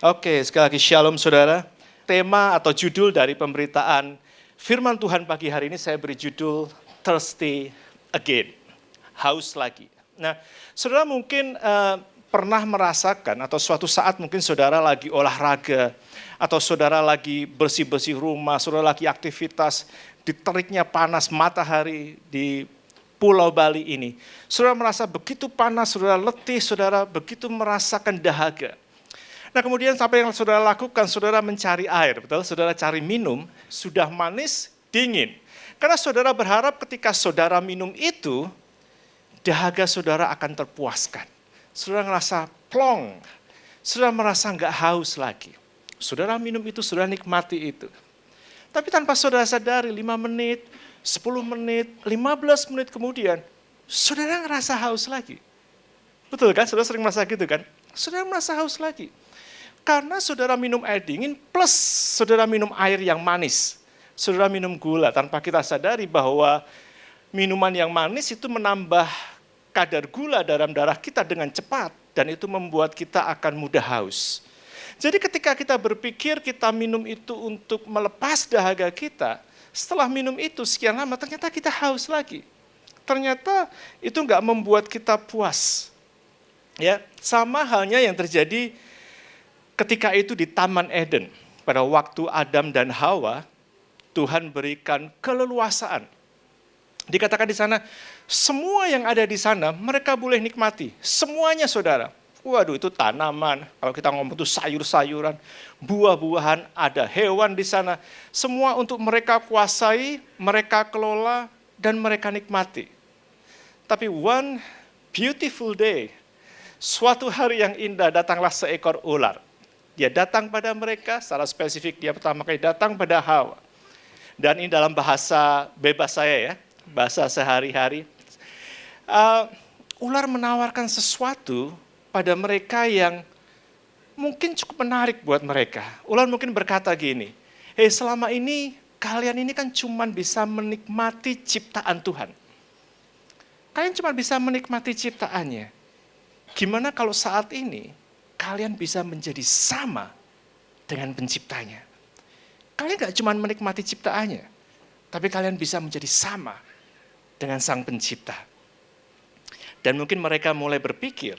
Oke, sekali lagi shalom saudara. Tema atau judul dari pemberitaan firman Tuhan pagi hari ini saya beri judul Thirsty Again, haus lagi. Nah, saudara mungkin pernah merasakan atau suatu saat mungkin saudara lagi olahraga atau saudara lagi bersih-bersih rumah, saudara lagi aktivitas di teriknya panas matahari di Pulau Bali ini. Saudara merasa begitu panas, saudara letih, saudara begitu merasakan dahaga. Nah kemudian sampai yang saudara lakukan, saudara mencari air, betul? Saudara cari minum, sudah manis, dingin. Karena saudara berharap ketika saudara minum itu, dahaga saudara akan terpuaskan. Saudara merasa plong, saudara merasa nggak haus lagi. Saudara minum itu, saudara nikmati itu. Tapi tanpa saudara sadari 5 menit, 10 menit, 15 menit kemudian, saudara ngerasa haus lagi. Betul kan? Saudara sering merasa gitu kan? Saudara merasa haus lagi. Karena saudara minum air dingin plus saudara minum air yang manis. Saudara minum gula tanpa kita sadari bahwa minuman yang manis itu menambah kadar gula dalam darah kita dengan cepat. Dan itu membuat kita akan mudah haus. Jadi ketika kita berpikir kita minum itu untuk melepas dahaga kita, setelah minum itu sekian lama ternyata kita haus lagi. Ternyata itu enggak membuat kita puas. Ya, sama halnya yang terjadi ketika itu di Taman Eden, pada waktu Adam dan Hawa, Tuhan berikan keleluasaan. Dikatakan di sana, semua yang ada di sana mereka boleh nikmati. Semuanya saudara. Waduh itu tanaman, kalau kita ngomong itu sayur-sayuran, buah-buahan, ada hewan di sana. Semua untuk mereka kuasai, mereka kelola, dan mereka nikmati. Tapi one beautiful day, suatu hari yang indah datanglah seekor ular. Dia datang pada mereka, secara spesifik dia pertama kali datang pada Hawa. Dan ini dalam bahasa bebas saya ya, bahasa sehari-hari. Ular menawarkan sesuatu pada mereka yang mungkin cukup menarik buat mereka. Ular mungkin berkata gini, hey selama ini kalian ini kan cuma bisa menikmati ciptaan Tuhan. Kalian cuma bisa menikmati ciptaannya. Gimana kalau saat ini kalian bisa menjadi sama dengan penciptanya. Kalian gak cuma menikmati ciptaannya, tapi kalian bisa menjadi sama dengan sang pencipta. Dan mungkin mereka mulai berpikir,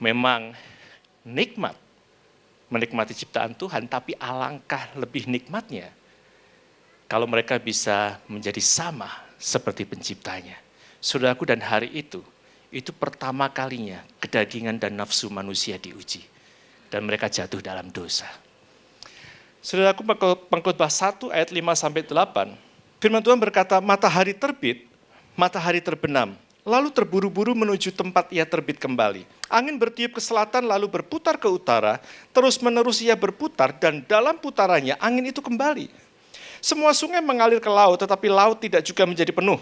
memang nikmat menikmati ciptaan Tuhan, tapi alangkah lebih nikmatnya kalau mereka bisa menjadi sama seperti penciptanya. Saudaraku, dan hari itu pertama kalinya kedagingan dan nafsu manusia diuji. Dan mereka jatuh dalam dosa. Saudaraku, Pengkhotbah 1 ayat 5-8, firman Tuhan berkata, matahari terbit, matahari terbenam, lalu terburu-buru menuju tempat ia terbit kembali. Angin bertiup ke selatan lalu berputar ke utara, terus menerus ia berputar dan dalam putarannya angin itu kembali. Semua sungai mengalir ke laut, tetapi laut tidak juga menjadi penuh.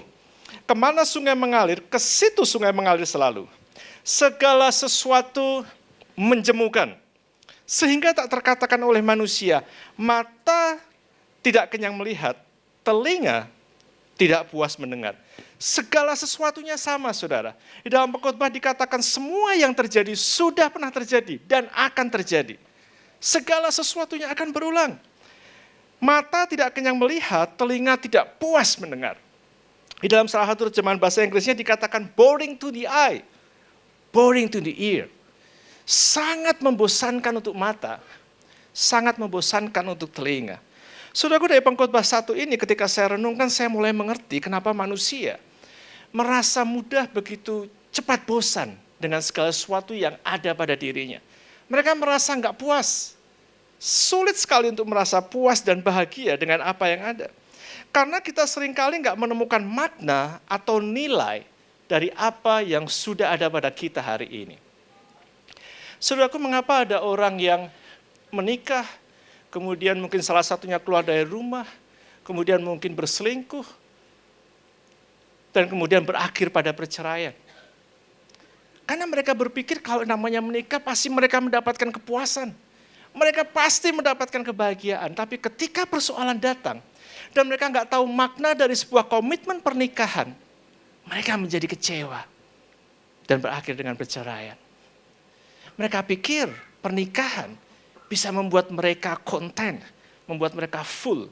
Kemana sungai mengalir, ke situ sungai mengalir selalu. Segala sesuatu menjemukan, sehingga tak terkatakan oleh manusia. Mata tidak kenyang melihat, telinga tidak puas mendengar. Segala sesuatunya sama, saudara. Di dalam pengkhotbah dikatakan semua yang terjadi sudah pernah terjadi dan akan terjadi. Segala sesuatunya akan berulang. Mata tidak kenyang melihat, telinga tidak puas mendengar. Di dalam salah satu terjemahan bahasa Inggrisnya dikatakan boring to the eye, boring to the ear. Sangat membosankan untuk mata, sangat membosankan untuk telinga. Saudaraku, dari Pengkhotbah 1 ini ketika saya renungkan, saya mulai mengerti kenapa manusia merasa mudah begitu cepat bosan dengan segala sesuatu yang ada pada dirinya. Mereka merasa enggak puas. Sulit sekali untuk merasa puas dan bahagia dengan apa yang ada. Karena kita seringkali enggak menemukan makna atau nilai dari apa yang sudah ada pada kita hari ini. Saudaraku, mengapa ada orang yang menikah, kemudian mungkin salah satunya keluar dari rumah, kemudian mungkin berselingkuh, dan kemudian berakhir pada perceraian. Karena mereka berpikir kalau namanya menikah pasti mereka mendapatkan kepuasan. Mereka pasti mendapatkan kebahagiaan. Tapi ketika persoalan datang, dan mereka nggak tahu makna dari sebuah komitmen pernikahan, mereka menjadi kecewa dan berakhir dengan perceraian. Mereka pikir pernikahan bisa membuat mereka konten, membuat mereka full,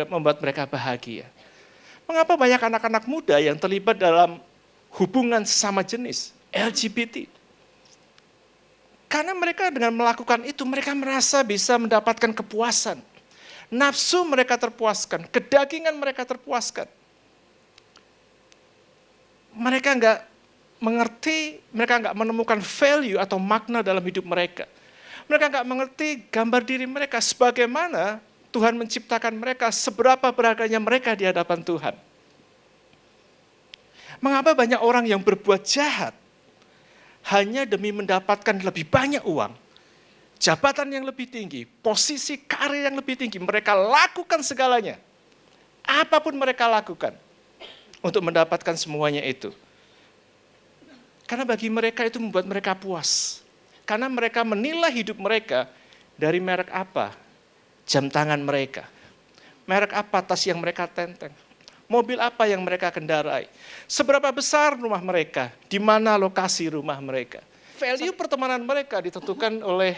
membuat mereka bahagia. Mengapa banyak anak-anak muda yang terlibat dalam hubungan sesama jenis, LGBT? Karena mereka dengan melakukan itu, mereka merasa bisa mendapatkan kepuasan. Nafsu mereka terpuaskan, kedagingan mereka terpuaskan. Mereka nggak mengerti, mereka nggak menemukan value atau makna dalam hidup mereka. Mereka nggak mengerti gambar diri mereka, sebagaimana Tuhan menciptakan mereka, seberapa berharganya mereka di hadapan Tuhan. Mengapa banyak orang yang berbuat jahat hanya demi mendapatkan lebih banyak uang, jabatan yang lebih tinggi, posisi karir yang lebih tinggi, mereka lakukan segalanya. Apapun mereka lakukan untuk mendapatkan semuanya itu. Karena bagi mereka itu membuat mereka puas. Karena mereka menilai hidup mereka dari merek apa jam tangan mereka. Merek apa tas yang mereka tenteng. Mobil apa yang mereka kendarai. Seberapa besar rumah mereka. Di mana lokasi rumah mereka. Value pertemanan mereka ditentukan oleh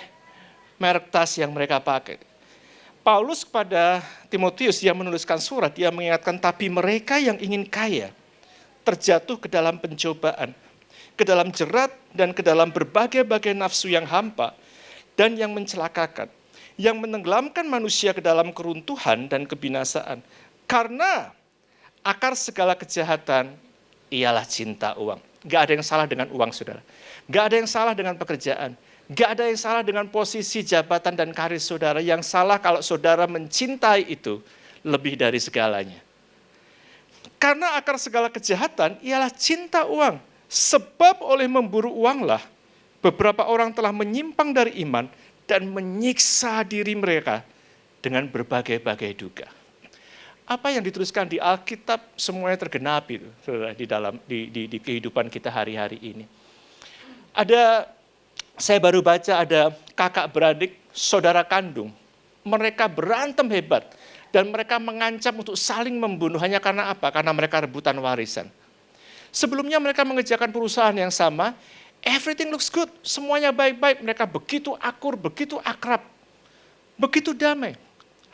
merek tas yang mereka pakai. Paulus kepada Timotius, dia menuliskan surat, dia mengingatkan, tapi mereka yang ingin kaya, terjatuh ke dalam pencobaan, ke dalam jerat, dan ke dalam berbagai-bagai nafsu yang hampa, dan yang mencelakakan, yang menenggelamkan manusia ke dalam keruntuhan dan kebinasaan. Karena akar segala kejahatan ialah cinta uang. Gak ada yang salah dengan uang, saudara. Gak ada yang salah dengan pekerjaan. Gak ada yang salah dengan posisi jabatan dan karir saudara. Yang salah kalau saudara mencintai itu lebih dari segalanya. Karena akar segala kejahatan ialah cinta uang. Sebab oleh memburu uanglah beberapa orang telah menyimpang dari iman dan menyiksa diri mereka dengan berbagai-bagai duga. Apa yang dituliskan di Alkitab semuanya tergenapi di dalam di kehidupan kita hari-hari ini. Saya baru baca ada kakak beradik, saudara kandung. Mereka berantem hebat dan mereka mengancam untuk saling membunuh hanya karena apa? Karena mereka rebutan warisan. Sebelumnya mereka mengerjakan perusahaan yang sama, everything looks good, semuanya baik-baik, mereka begitu akur, begitu akrab, begitu damai.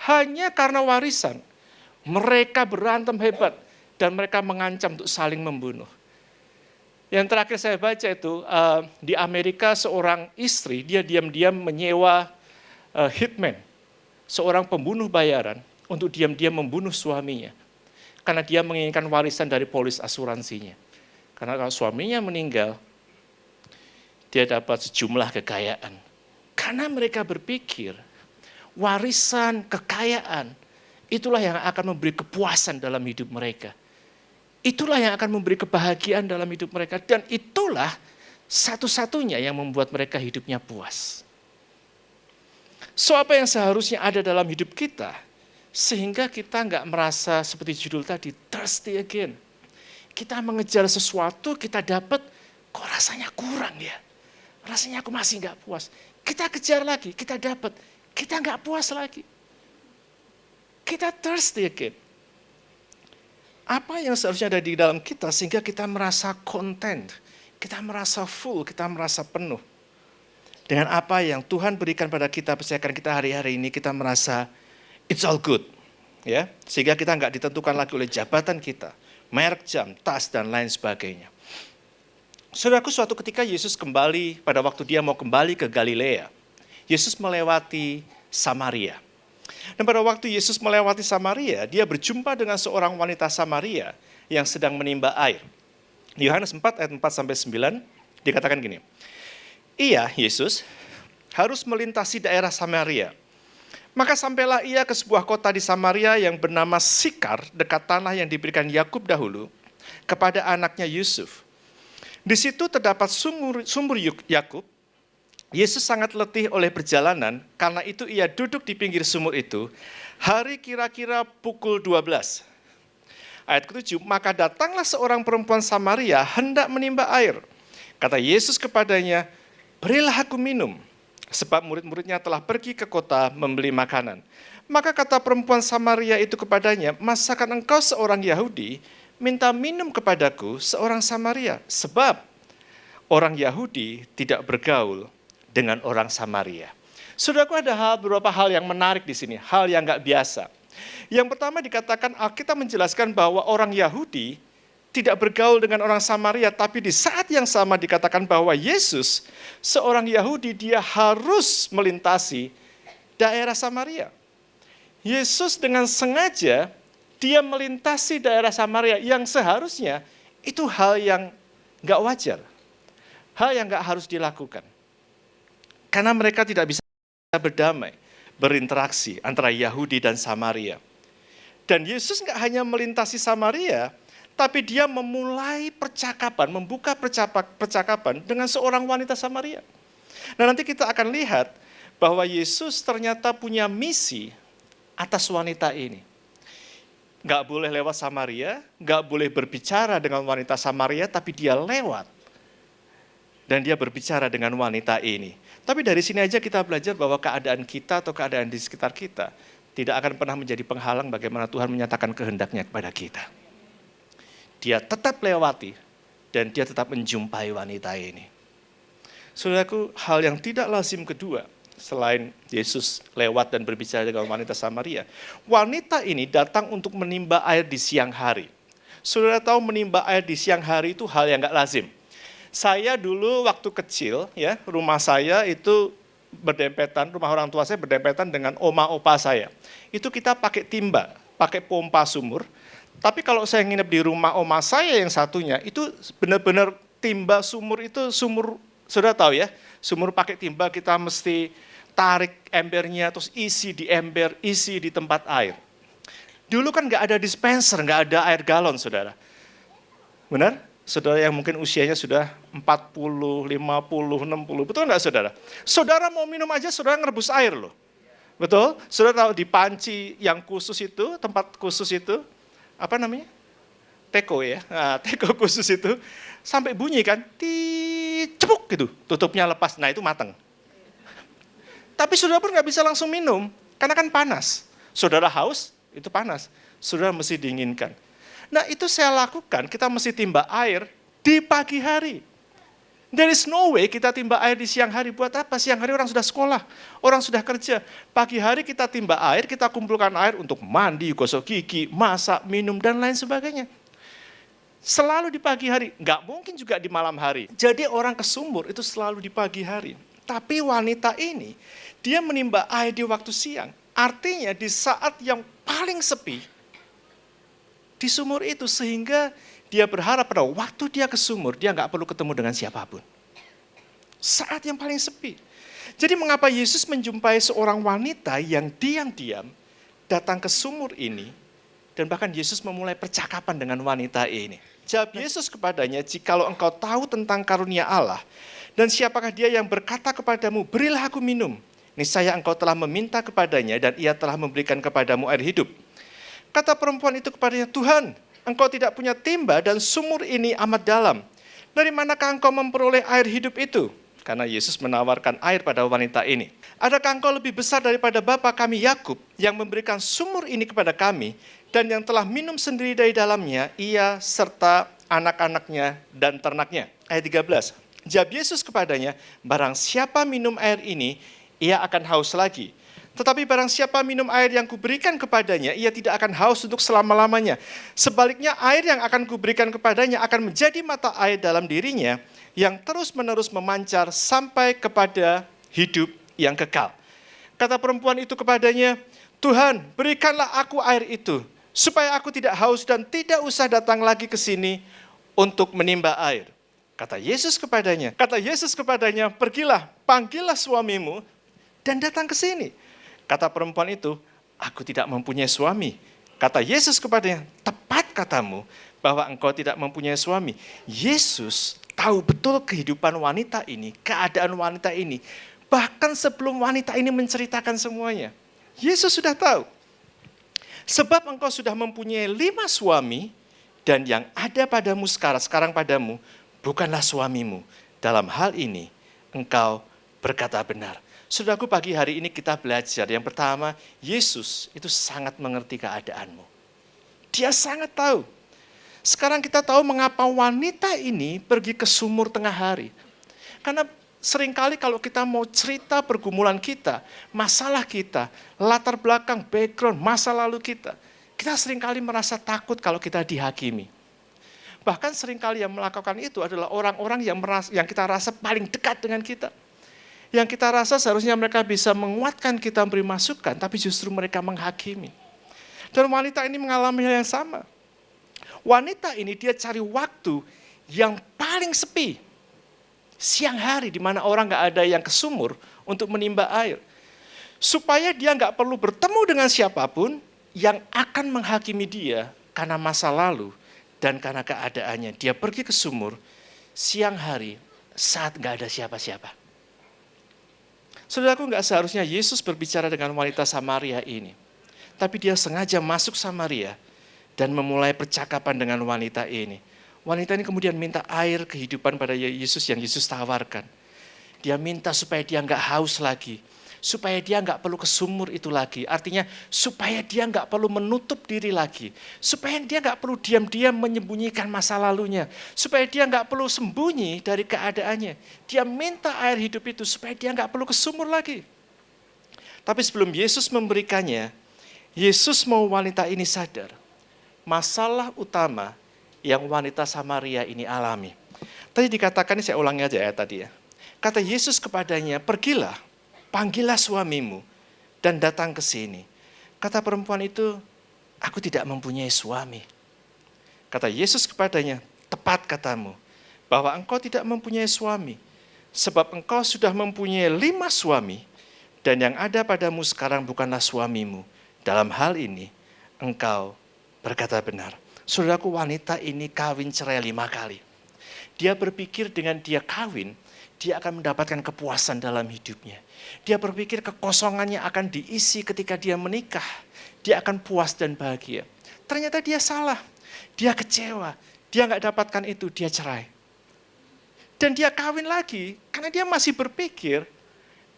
Hanya karena warisan. Mereka berantem hebat dan mereka mengancam untuk saling membunuh. Yang terakhir saya baca itu di Amerika seorang istri dia diam-diam menyewa hitman, seorang pembunuh bayaran untuk diam-diam membunuh suaminya. Karena dia menginginkan warisan dari polis asuransinya. Karena kalau suaminya meninggal, dia dapat sejumlah kekayaan. Karena mereka berpikir warisan, kekayaan, itulah yang akan memberi kepuasan dalam hidup mereka. Itulah yang akan memberi kebahagiaan dalam hidup mereka. Dan itulah satu-satunya yang membuat mereka hidupnya puas. So apa yang seharusnya ada dalam hidup kita, sehingga kita nggak merasa seperti judul tadi, thirsty again. Kita mengejar sesuatu, kita dapat, kok rasanya kurang ya. Rasanya aku masih nggak puas. Kita kejar lagi, kita dapat, kita nggak puas lagi. Kita thirsty again. Apa yang seharusnya ada di dalam kita sehingga kita merasa content, kita merasa full, kita merasa penuh. Dengan apa yang Tuhan berikan pada kita, percayakan kita hari-hari ini, kita merasa it's all good. Ya, sehingga kita nggak ditentukan lagi oleh jabatan kita, merek jam, tas, dan lain sebagainya. Saudaraku, suatu ketika Yesus kembali, pada waktu dia mau kembali ke Galilea, Yesus melewati Samaria. Dan pada waktu Yesus melewati Samaria, dia berjumpa dengan seorang wanita Samaria yang sedang menimba air. Di Yohanes 4 ayat 4-9 dikatakan gini, ia, Yesus, harus melintasi daerah Samaria. Maka sampailah ia ke sebuah kota di Samaria yang bernama Sikar, dekat tanah yang diberikan Yakub dahulu kepada anaknya Yusuf. Di situ terdapat sumur Yakub. Yesus sangat letih oleh perjalanan, karena itu ia duduk di pinggir sumur itu. Hari kira-kira pukul 12. Ayat ke-7, maka datanglah seorang perempuan Samaria hendak menimba air. Kata Yesus kepadanya, berilah aku minum, sebab murid-muridnya telah pergi ke kota membeli makanan. Maka kata perempuan Samaria itu kepadanya, masakan engkau seorang Yahudi minta minum kepadaku seorang Samaria? Sebab orang Yahudi tidak bergaul dengan orang Samaria. Saudaraku, ada beberapa hal yang menarik di sini, hal yang nggak biasa. Yang pertama dikatakan, Alkitab menjelaskan bahwa orang Yahudi tidak bergaul dengan orang Samaria, tapi di saat yang sama dikatakan bahwa Yesus, seorang Yahudi, dia harus melintasi daerah Samaria. Yesus dengan sengaja, dia melintasi daerah Samaria yang seharusnya itu hal yang nggak wajar. Hal yang nggak harus dilakukan. Karena mereka tidak bisa berdamai, berinteraksi antara Yahudi dan Samaria. Dan Yesus nggak hanya melintasi Samaria, tapi dia memulai percakapan, membuka percakapan dengan seorang wanita Samaria. Nah, nanti kita akan lihat bahwa Yesus ternyata punya misi atas wanita ini. Nggak boleh lewat Samaria, nggak boleh berbicara dengan wanita Samaria, tapi dia lewat. Dan dia berbicara dengan wanita ini. Tapi dari sini aja kita belajar bahwa keadaan kita atau keadaan di sekitar kita tidak akan pernah menjadi penghalang bagaimana Tuhan menyatakan kehendaknya kepada kita. Dia tetap lewati dan dia tetap menjumpai wanita ini. Saudaraku, hal yang tidak lazim kedua selain Yesus lewat dan berbicara dengan wanita Samaria. Wanita ini datang untuk menimba air di siang hari. Saudara tahu menimba air di siang hari itu hal yang nggak lazim. Saya dulu waktu kecil, ya, rumah saya itu berdempetan, rumah orang tua saya berdempetan dengan oma opa saya. Itu kita pakai timba, pakai pompa sumur. Tapi kalau saya nginep di rumah oma saya yang satunya, itu benar-benar timba sumur itu sumur, sudah tahu ya, sumur pakai timba kita mesti tarik embernya, terus isi di ember, isi di tempat air. Dulu kan nggak ada dispenser, nggak ada air galon, saudara. Benar? Saudara yang mungkin usianya sudah 40, 50, 60, betul nggak saudara? Saudara mau minum aja, saudara ngerebus air loh. Betul? Saudara tahu di panci yang khusus itu, tempat khusus itu, apa namanya? Teko ya, nah, teko khusus itu, sampai bunyi kan, cepuk gitu, tutupnya lepas, nah itu matang. Tapi saudara pun nggak bisa langsung minum, karena kan panas. Saudara haus, itu panas. Saudara mesti dinginkan. Nah itu saya lakukan, kita mesti timba air di pagi hari. There is no way kita timba air di siang hari. Buat apa? Siang hari orang sudah sekolah, orang sudah kerja. Pagi hari kita timba air, kita kumpulkan air untuk mandi, gosok gigi, masak, minum, dan lain sebagainya. Selalu di pagi hari, nggak mungkin juga di malam hari. Jadi orang ke sumur itu selalu di pagi hari. Tapi wanita ini, dia menimba air di waktu siang. Artinya di saat yang paling sepi, di sumur itu, sehingga dia berharap pada waktu dia ke sumur, dia nggak perlu ketemu dengan siapapun. Saat yang paling sepi. Jadi mengapa Yesus menjumpai seorang wanita yang diam-diam datang ke sumur ini, dan bahkan Yesus memulai percakapan dengan wanita ini. Jawab Yesus kepadanya, jikalau engkau tahu tentang karunia Allah, dan siapakah dia yang berkata kepadamu, berilah aku minum. Niscaya engkau telah meminta kepadanya, dan ia telah memberikan kepadamu air hidup. Kata perempuan itu kepadanya, Tuhan, engkau tidak punya timba dan sumur ini amat dalam. Dari manakah engkau memperoleh air hidup itu? Karena Yesus menawarkan air pada wanita ini. Adakah engkau lebih besar daripada bapa kami Yakub yang memberikan sumur ini kepada kami dan yang telah minum sendiri dari dalamnya, ia serta anak-anaknya dan ternaknya. Ayat 13. Jawab Yesus kepadanya, barang siapa minum air ini, ia akan haus lagi. Tetapi barang siapa minum air yang kuberikan kepadanya, ia tidak akan haus untuk selama-lamanya. Sebaliknya air yang akan kuberikan kepadanya akan menjadi mata air dalam dirinya, yang terus-menerus memancar sampai kepada hidup yang kekal. Kata perempuan itu kepadanya, Tuhan, berikanlah aku air itu, supaya aku tidak haus dan tidak usah datang lagi ke sini untuk menimba air. Kata Yesus kepadanya, pergilah, panggillah suamimu dan datang ke sini. Kata perempuan itu, aku tidak mempunyai suami. Kata Yesus kepadanya, tepat katamu bahwa engkau tidak mempunyai suami. Yesus tahu betul kehidupan wanita ini, keadaan wanita ini. Bahkan sebelum wanita ini menceritakan semuanya. Yesus sudah tahu. Sebab engkau sudah mempunyai 5 suami, dan yang ada padamu sekarang padamu, bukanlah suamimu. Dalam hal ini, engkau berkata benar. Saudaraku, pagi hari ini kita belajar. Yang pertama, Yesus itu sangat mengerti keadaanmu. Dia sangat tahu. Sekarang kita tahu mengapa wanita ini pergi ke sumur tengah hari. Karena seringkali kalau kita mau cerita pergumulan kita, masalah kita, latar belakang, background, masa lalu kita seringkali merasa takut kalau kita dihakimi. Bahkan seringkali yang melakukan itu adalah orang-orang yang kita rasa paling dekat dengan kita. Yang kita rasa seharusnya mereka bisa menguatkan kita, memberi masukan, tapi justru mereka menghakimi. Dan wanita ini mengalami hal yang sama. Wanita ini dia cari waktu yang paling sepi. Siang hari di mana orang gak ada yang ke sumur untuk menimba air. Supaya dia gak perlu bertemu dengan siapapun yang akan menghakimi dia karena masa lalu dan karena keadaannya. Dia pergi ke sumur siang hari saat gak ada siapa-siapa. Saudaraku, gak seharusnya Yesus berbicara dengan wanita Samaria ini. Tapi dia sengaja masuk Samaria dan memulai percakapan dengan wanita ini. Wanita ini kemudian minta air kehidupan pada Yesus yang Yesus tawarkan. Dia minta supaya dia gak haus lagi. Supaya dia gak perlu ke sumur itu lagi. Artinya supaya dia gak perlu menutup diri lagi. Supaya dia gak perlu diam-diam menyembunyikan masa lalunya. Supaya dia gak perlu sembunyi dari keadaannya. Dia minta air hidup itu supaya dia gak perlu ke sumur lagi. Tapi sebelum Yesus memberikannya, Yesus mau wanita ini sadar. Masalah utama yang wanita Samaria ini alami. Tadi dikatakan, saya ulangi aja ya tadi ya. Kata Yesus kepadanya, pergilah, panggillah suamimu dan datang ke sini. Kata perempuan itu, aku tidak mempunyai suami. Kata Yesus kepadanya, tepat katamu, bahwa engkau tidak mempunyai suami. Sebab engkau sudah mempunyai 5 suami, dan yang ada padamu sekarang bukanlah suamimu. Dalam hal ini, engkau berkata benar. Saudaraku, wanita ini kawin cerai 5 kali. Dia berpikir dengan dia kawin, dia akan mendapatkan kepuasan dalam hidupnya. Dia berpikir kekosongannya akan diisi ketika dia menikah. Dia akan puas dan bahagia. Ternyata dia salah. Dia kecewa. Dia nggak dapatkan itu, dia cerai. Dan dia kawin lagi karena dia masih berpikir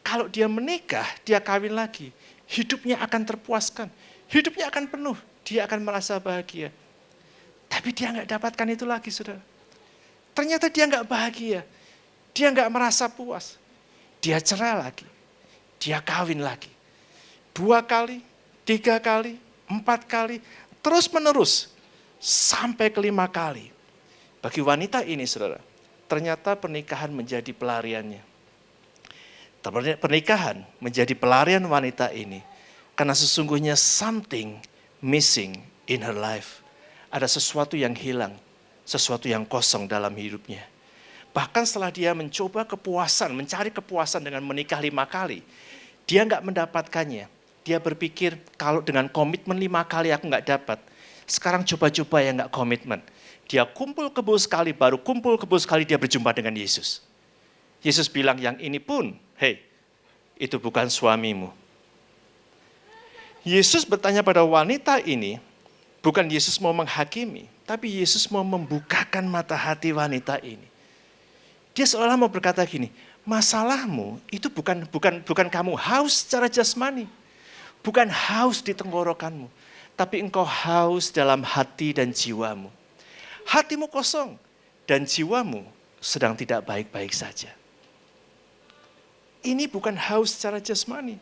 kalau dia menikah, dia kawin lagi. Hidupnya akan terpuaskan. Hidupnya akan penuh. Dia akan merasa bahagia. Tapi dia nggak dapatkan itu lagi, saudara. Ternyata dia nggak bahagia. Dia nggak merasa puas. Dia cerai lagi. Dia kawin lagi. 2 kali, 3 kali, 4 kali. Terus menerus. Sampai ke 5 kali. Bagi wanita ini, saudara. Ternyata pernikahan menjadi pelariannya. Pernikahan menjadi pelarian wanita ini. Karena sesungguhnya something missing in her life. Ada sesuatu yang hilang. Sesuatu yang kosong dalam hidupnya. Bahkan setelah dia mencoba kepuasan, mencari kepuasan dengan menikah 5 kali, dia nggak mendapatkannya. Dia berpikir kalau dengan komitmen 5 kali aku nggak dapat, sekarang coba-coba ya nggak komitmen. Dia kumpul kebo sekali, baru kumpul kebo sekali dia berjumpa dengan Yesus. Yesus bilang yang ini pun, hei, itu bukan suamimu. Yesus bertanya pada wanita ini, bukan Yesus mau menghakimi, tapi Yesus mau membukakan mata hati wanita ini. Dia seolah mau berkata gini, masalahmu itu bukan kamu haus secara jasmani. Bukan haus di tenggorokanmu. Tapi engkau haus dalam hati dan jiwamu. Hatimu kosong dan jiwamu sedang tidak baik-baik saja. Ini bukan haus secara jasmani.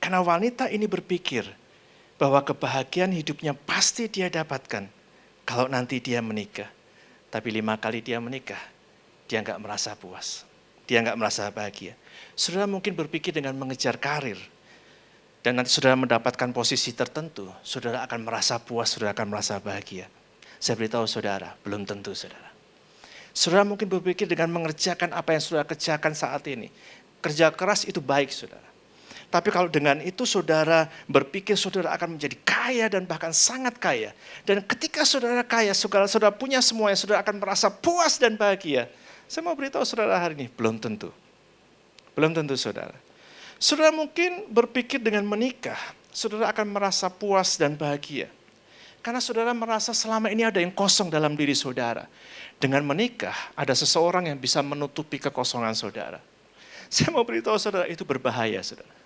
Karena wanita ini berpikir bahwa kebahagiaan hidupnya pasti dia dapatkan kalau nanti dia menikah. Tapi 5 kali dia menikah, dia nggak merasa puas. Dia nggak merasa bahagia. Saudara mungkin berpikir dengan mengejar karir. Dan nanti saudara mendapatkan posisi tertentu, saudara akan merasa puas, saudara akan merasa bahagia. Saya beritahu saudara, belum tentu saudara. Saudara mungkin berpikir dengan mengerjakan apa yang saudara kerjakan saat ini. Kerja keras itu baik saudara. Tapi kalau dengan itu saudara berpikir saudara akan menjadi kaya dan bahkan sangat kaya. Dan ketika saudara kaya, saudara punya semuanya, saudara akan merasa puas dan bahagia. Saya mau beritahu saudara hari ini, belum tentu. Belum tentu saudara. Saudara mungkin berpikir dengan menikah, saudara akan merasa puas dan bahagia. Karena saudara merasa selama ini ada yang kosong dalam diri saudara. Dengan menikah, ada seseorang yang bisa menutupi kekosongan saudara. Saya mau beritahu saudara, itu berbahaya saudara.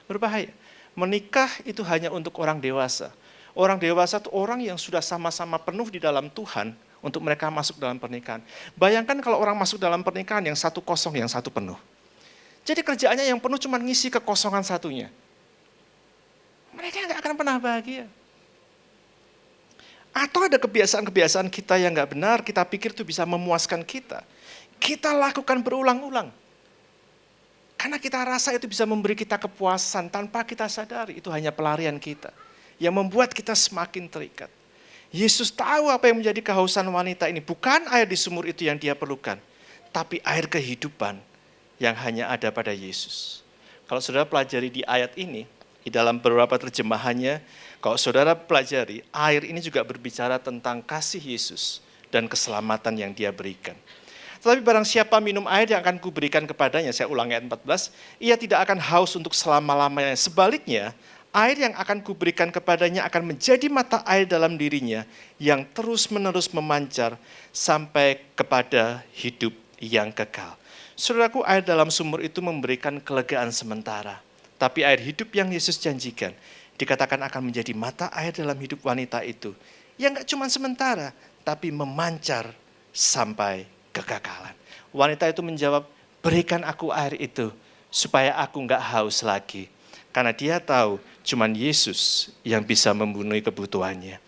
Berbahaya. Menikah itu hanya untuk orang dewasa. Orang dewasa itu orang yang sudah sama-sama penuh di dalam Tuhan, untuk mereka masuk dalam pernikahan. Bayangkan kalau orang masuk dalam pernikahan yang satu kosong, yang satu penuh. Jadi kerjaannya yang penuh cuma ngisi kekosongan satunya. Mereka nggak akan pernah bahagia. Atau ada kebiasaan-kebiasaan kita yang nggak benar, kita pikir itu bisa memuaskan kita. Kita lakukan berulang-ulang. Karena kita rasa itu bisa memberi kita kepuasan tanpa kita sadari. Itu hanya pelarian kita. Yang membuat kita semakin terikat. Yesus tahu apa yang menjadi kehausan wanita ini. Bukan air di sumur itu yang dia perlukan. Tapi air kehidupan yang hanya ada pada Yesus. Kalau saudara pelajari di ayat ini, di dalam beberapa terjemahannya, kalau saudara pelajari, air ini juga berbicara tentang kasih Yesus dan keselamatan yang dia berikan. Tetapi barang siapa minum air yang akan kuberikan kepadanya, saya ulang ayat 14, ia tidak akan haus untuk selama-lamanya. Sebaliknya, air yang akan kuberikan kepadanya akan menjadi mata air dalam dirinya yang terus-menerus memancar sampai kepada hidup yang kekal. Saudaraku, air dalam sumur itu memberikan kelegaan sementara. Tapi air hidup yang Yesus janjikan, dikatakan akan menjadi mata air dalam hidup wanita itu. Yang gak cuma sementara, tapi memancar sampai kekekalan. Wanita itu menjawab, berikan aku air itu, supaya aku gak haus lagi. Karena dia tahu, cuman Yesus yang bisa memenuhi kebutuhannya.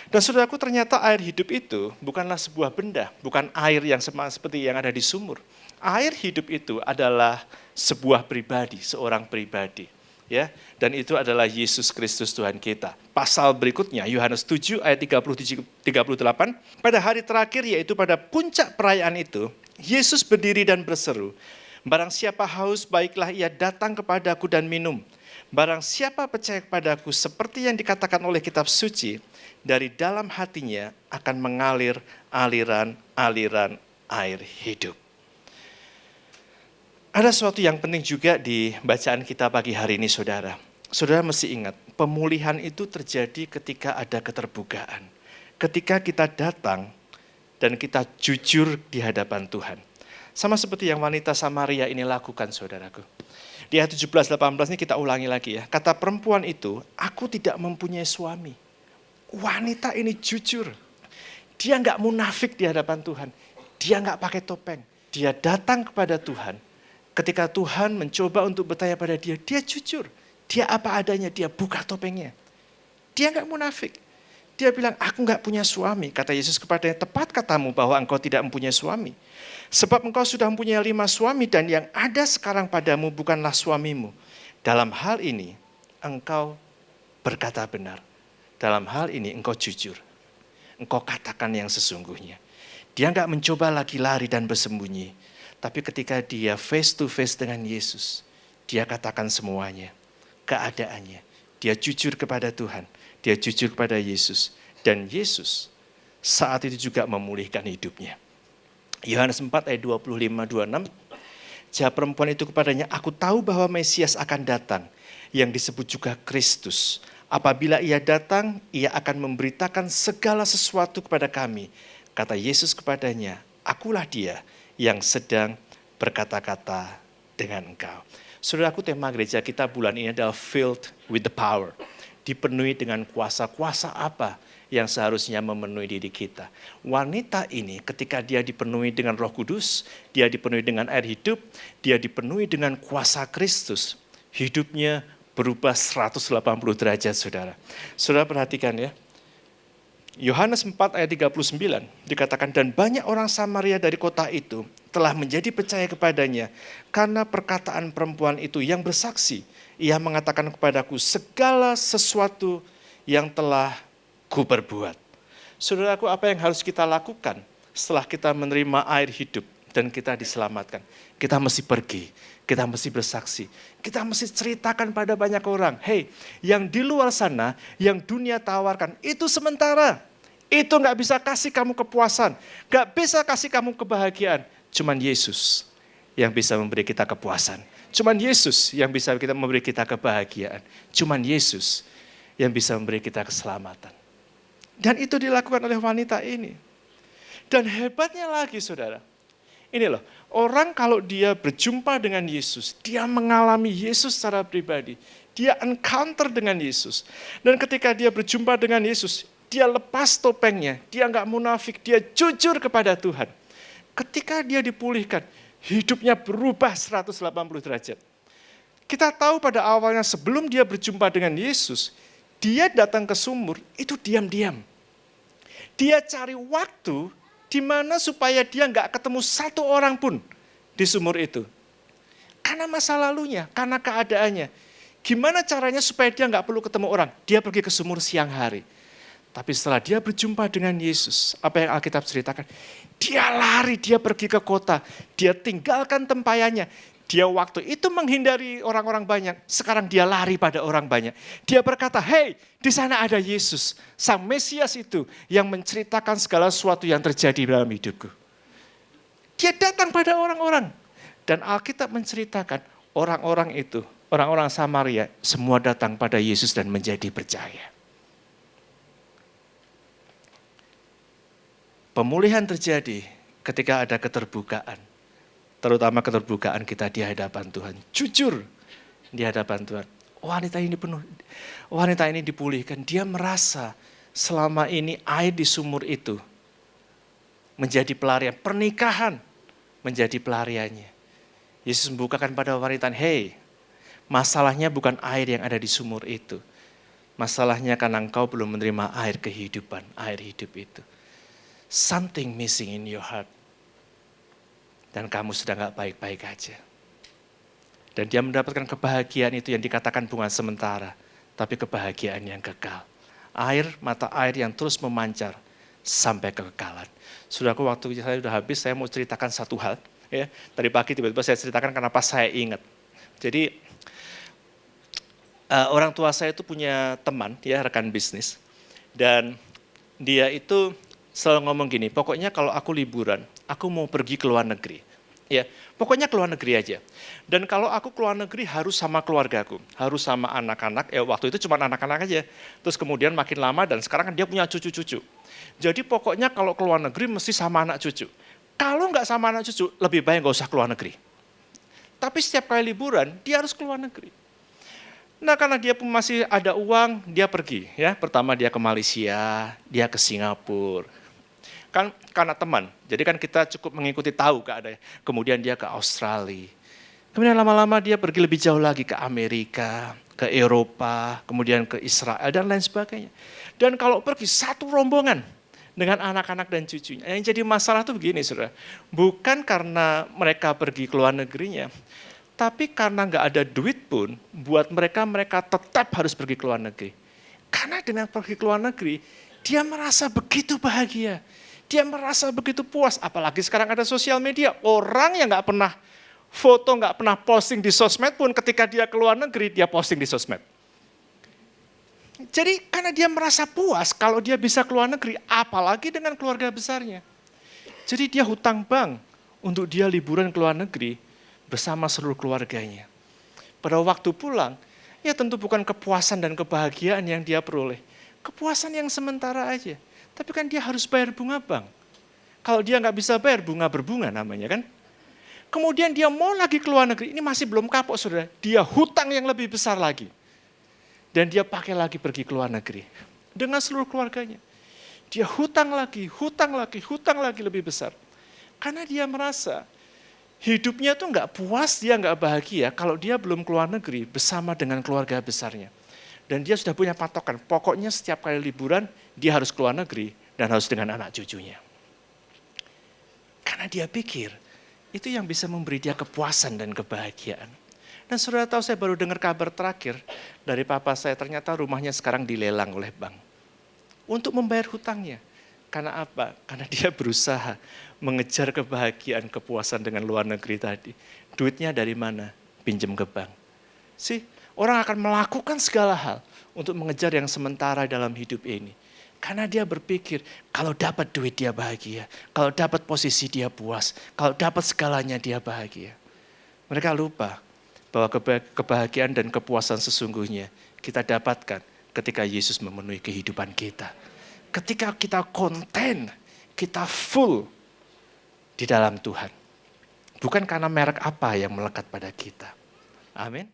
Dan saudaraku, ternyata air hidup itu bukanlah sebuah benda, bukan air yang seperti yang ada di sumur. Air hidup itu adalah sebuah pribadi, seorang pribadi. Ya, dan itu adalah Yesus Kristus Tuhan kita. Pasal berikutnya, Yohanes 7 ayat 37-38, pada hari terakhir yaitu pada puncak perayaan itu, Yesus berdiri dan berseru, barang siapa haus baiklah ia datang kepadaku dan minum. Barang siapa percaya kepadaku seperti yang dikatakan oleh kitab suci, dari dalam hatinya akan mengalir aliran-aliran air hidup. Ada sesuatu yang penting juga di bacaan kita pagi hari ini, saudara. Saudara mesti ingat, pemulihan itu terjadi ketika ada keterbukaan. Ketika kita datang dan kita jujur di hadapan Tuhan. Sama seperti yang wanita Samaria ini lakukan, saudaraku. Di ayat 17-18 ini kita ulangi lagi ya. Kata perempuan itu, aku tidak mempunyai suami. Wanita ini jujur. Dia nggak munafik di hadapan Tuhan. Dia nggak pakai topeng. Dia datang kepada Tuhan. Ketika Tuhan mencoba untuk bertanya pada dia, dia jujur. Dia apa adanya, dia buka topengnya. Dia enggak munafik. Dia bilang, aku enggak punya suami. Kata Yesus kepadanya, tepat katamu bahwa engkau tidak mempunyai suami. Sebab engkau sudah mempunyai 5 suami dan yang ada sekarang padamu bukanlah suamimu. Dalam hal ini, engkau berkata benar. Dalam hal ini, engkau jujur. Engkau katakan yang sesungguhnya. Dia enggak mencoba lagi lari dan bersembunyi. Tapi ketika dia face to face dengan Yesus, dia katakan semuanya, keadaannya. Dia jujur kepada Tuhan, dia jujur kepada Yesus. Dan Yesus saat itu juga memulihkan hidupnya. Yohanes 4 ayat 25-26, jawab perempuan itu kepadanya, aku tahu bahwa Mesias akan datang, yang disebut juga Kristus. Apabila ia datang, ia akan memberitakan segala sesuatu kepada kami. Kata Yesus kepadanya, akulah dia yang sedang berkata-kata dengan engkau. Saudaraku, tema gereja kita bulan ini adalah filled with the power. Dipenuhi dengan kuasa-kuasa apa yang seharusnya memenuhi diri kita. Wanita ini ketika dia dipenuhi dengan Roh Kudus, dia dipenuhi dengan air hidup, dia dipenuhi dengan kuasa Kristus, hidupnya berubah 180 derajat, saudara. Saudara perhatikan ya. Yohanes 4 ayat 39 dikatakan, dan banyak orang Samaria dari kota itu telah menjadi percaya kepadanya karena perkataan perempuan itu yang bersaksi. Ia mengatakan kepadaku segala sesuatu yang telah kuperbuat. Saudaraku, apa yang harus kita lakukan setelah kita menerima air hidup dan kita diselamatkan? Kita mesti pergi, kita mesti bersaksi, kita mesti ceritakan pada banyak orang. Hey, yang di luar sana, yang dunia tawarkan, itu sementara. Itu gak bisa kasih kamu kepuasan, gak bisa kasih kamu kebahagiaan. Cuman Yesus yang bisa memberi kita kepuasan. Cuman Yesus yang bisa memberi kita kebahagiaan. Cuman Yesus yang bisa memberi kita keselamatan. Dan itu dilakukan oleh wanita ini. Dan hebatnya lagi, saudara. Ini loh, orang kalau dia berjumpa dengan Yesus, dia mengalami Yesus secara pribadi. Dia encounter dengan Yesus. Dan ketika dia berjumpa dengan Yesus, dia lepas topengnya, dia nggak munafik, dia jujur kepada Tuhan. Ketika dia dipulihkan, hidupnya berubah 180 derajat. Kita tahu pada awalnya sebelum dia berjumpa dengan Yesus, dia datang ke sumur, itu diam-diam. Dia cari waktu di mana supaya dia nggak ketemu satu orang pun di sumur itu. Karena masa lalunya, karena keadaannya. Gimana caranya supaya dia nggak perlu ketemu orang? Dia pergi ke sumur siang hari. Tapi setelah dia berjumpa dengan Yesus, apa yang Alkitab ceritakan? Dia lari, dia pergi ke kota. Dia tinggalkan tempayannya. Dia waktu itu menghindari orang-orang banyak. Sekarang dia lari pada orang banyak. Dia berkata, hey, di sana ada Yesus. Sang Mesias itu yang menceritakan segala sesuatu yang terjadi dalam hidupku. Dia datang pada orang-orang. Dan Alkitab menceritakan orang-orang itu, orang-orang Samaria, semua datang pada Yesus dan menjadi percaya. Pemulihan terjadi ketika ada keterbukaan. Terutama keterbukaan kita di hadapan Tuhan. Jujur di hadapan Tuhan. Wanita ini dipulihkan. Dia merasa selama ini air di sumur itu menjadi pelarian. Pernikahan menjadi pelariannya. Yesus membukakan pada wanita, hey, masalahnya bukan air yang ada di sumur itu. Masalahnya karena engkau belum menerima air kehidupan, air hidup itu. Something missing in your heart. Dan kamu sedang gak baik-baik aja. Dan dia mendapatkan kebahagiaan itu yang dikatakan bukan sementara, tapi kebahagiaan yang kekal. Air, mata air yang terus memancar sampai kekekalan. Saudaraku, waktu saya sudah habis, saya mau ceritakan satu hal. Ya, tadi pagi tiba-tiba saya ceritakan kenapa saya ingat. Jadi orang tua saya itu punya teman, ya rekan bisnis. Dan dia itu selalu ngomong gini, pokoknya kalau aku liburan, aku mau pergi ke luar negeri. Ya, pokoknya ke luar negeri aja. Dan kalau aku ke luar negeri harus sama keluargaku, harus sama anak-anak. Waktu itu cuma anak-anak aja. Terus kemudian makin lama dan sekarang kan dia punya cucu-cucu. Jadi pokoknya kalau ke luar negeri mesti sama anak cucu. Kalau nggak sama anak cucu, lebih baik nggak usah ke luar negeri. Tapi setiap kali liburan, dia harus ke luar negeri. Nah, karena dia pun masih ada uang, dia pergi. Ya, pertama dia ke Malaysia, dia ke Singapura. Kan karena teman, jadi kan kita cukup mengikuti tahu keadaannya. Kemudian dia ke Australia. Kemudian lama-lama dia pergi lebih jauh lagi ke Amerika, ke Eropa, kemudian ke Israel dan lain sebagainya. Dan kalau pergi satu rombongan dengan anak-anak dan cucunya. Yang jadi masalah itu begini, saudara. Bukan karena mereka pergi ke luar negerinya, tapi karena nggak ada duit pun, buat mereka tetap harus pergi ke luar negeri. Karena dengan pergi ke luar negeri, dia merasa begitu bahagia. Dia merasa begitu puas, apalagi sekarang ada sosial media. Orang yang nggak pernah foto, nggak pernah posting di sosmed pun ketika dia ke luar negeri, dia posting di sosmed. Jadi karena dia merasa puas kalau dia bisa ke luar negeri, apalagi dengan keluarga besarnya. Jadi dia hutang bank untuk dia liburan ke luar negeri bersama seluruh keluarganya. Pada waktu pulang, ya tentu bukan kepuasan dan kebahagiaan yang dia peroleh. Kepuasan yang sementara aja. Tapi kan dia harus bayar bunga bank. Kalau dia nggak bisa bayar, bunga berbunga namanya kan. Kemudian dia mau lagi ke luar negeri, ini masih belum kapok saudara. Dia hutang yang lebih besar lagi. Dan dia pakai lagi pergi ke luar negeri. Dengan seluruh keluarganya. Dia hutang lagi lebih besar. Karena dia merasa hidupnya tuh nggak puas, dia nggak bahagia kalau dia belum ke luar negeri bersama dengan keluarga besarnya. Dan dia sudah punya patokan, pokoknya setiap kali liburan dia harus ke luar negeri dan harus dengan anak cucunya. Karena dia pikir itu yang bisa memberi dia kepuasan dan kebahagiaan. Dan saudara tahu, saya baru dengar kabar terakhir dari papa saya, ternyata rumahnya sekarang dilelang oleh bank. Untuk membayar hutangnya. Karena apa? Karena dia berusaha mengejar kebahagiaan, kepuasan dengan luar negeri tadi. Duitnya dari mana? Pinjam ke bank. Orang akan melakukan segala hal untuk mengejar yang sementara dalam hidup ini. Karena dia berpikir, kalau dapat duit dia bahagia. Kalau dapat posisi dia puas. Kalau dapat segalanya dia bahagia. Mereka lupa bahwa kebahagiaan dan kepuasan sesungguhnya kita dapatkan ketika Yesus memenuhi kehidupan kita. Ketika kita konten, kita full di dalam Tuhan. Bukan karena merek apa yang melekat pada kita. Amin.